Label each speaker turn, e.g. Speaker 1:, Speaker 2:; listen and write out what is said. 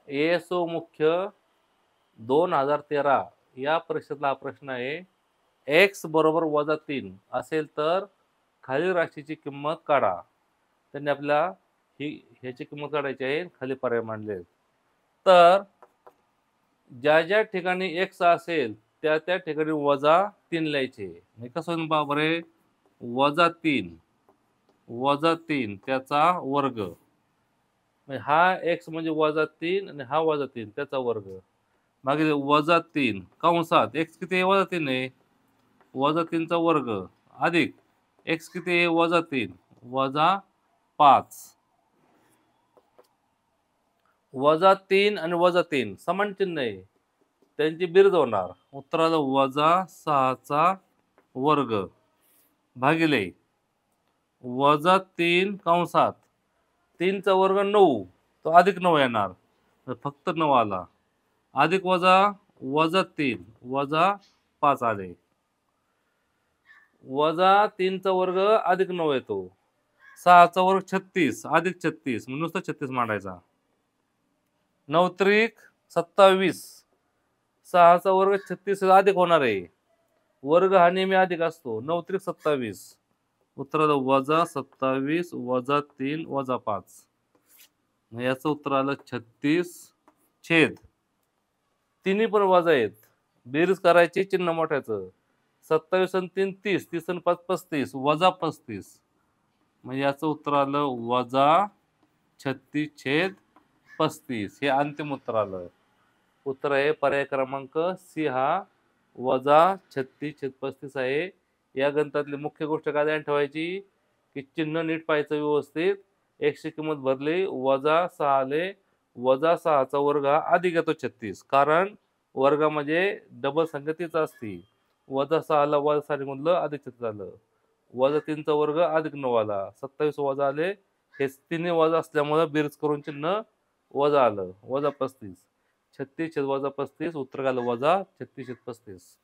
Speaker 1: ASO मुख्य 2013 या परीक्षेतला हा प्रश्न आहे. एक्स बरोबर -3 असेल तर खालील राशीची किंमत काढा. त्यांनी आपल्याला ह्याची किंमत काढायची आहे. खाली पर्याय मांडले आहेत. तर ज्या ठिकाणी एक्स असेल त्या ठिकाणी -3 लिहायचे. हे कसं होईल पहा बरे, -3 त्याचा वर्ग. म्हणजे हा एक्स म्हणजे -3 आणि हा -3 त्याचा वर्ग. भागिले -3 कंसात एक्स किती आहे? -3 आहे. -3 चा वर्ग अधिक एक्स किती आहे? -3 -5. -3 आणि -3 समान चिन्ह आहे. त्यांची बेरीज होणार. उत्तर आलं -6 चा वर्ग भागिले -3 कंसात 3 चा वर्ग 9, तो अधिक 9 येणार. तर फक्त 9 आला. अधिक -3 -5 आले. -3 चा वर्ग अधिक 9 येतो. 6 चा वर्ग 36 अधिक 36 म्हणजे नुसतं 36 मांडायचा. 9 त्रिक 27. 6 चा वर्ग 36 अधिक होणार आहे. वर्ग हा नेहमी अधिक असतो. 9 त्रिक 27. उत्तर आलं -27 -3 -5. याचं उत्तर आलं 36 छेद. तिन्ही पण वजा आहेत. बेरीज करायची चिन्ह मोठ्याचं. 27 आणि 3 30, 30 आणि 5 35, -35. म्हणजे याचं उत्तर आलं -36/35. हे अंतिम उत्तर आलं. उत्तर आहे पर्याय क्रमांक सी हा -36/35 आहे. या गणितातली मुख्य गोष्ट काय ध्यान ठेवायची की चिन्ह नीट पाहायचं व्यवस्थित. एक्सची किंमत भरली, -6 आले. -6 चा वर्ग हा अधिक येतो 36, कारण वर्गामध्ये डबल संख्या तीच असते. -6 ला -6 गुणलं अधिक 36 झालं. -3 चा वर्ग अधिक 9 आला. 27 वजा आले. हे तिन्ही वजा असल्यामुळे बेरीज करून चिन्ह वजा आलं. -35. 36 छेद -35 उत्तर आलं -36/35.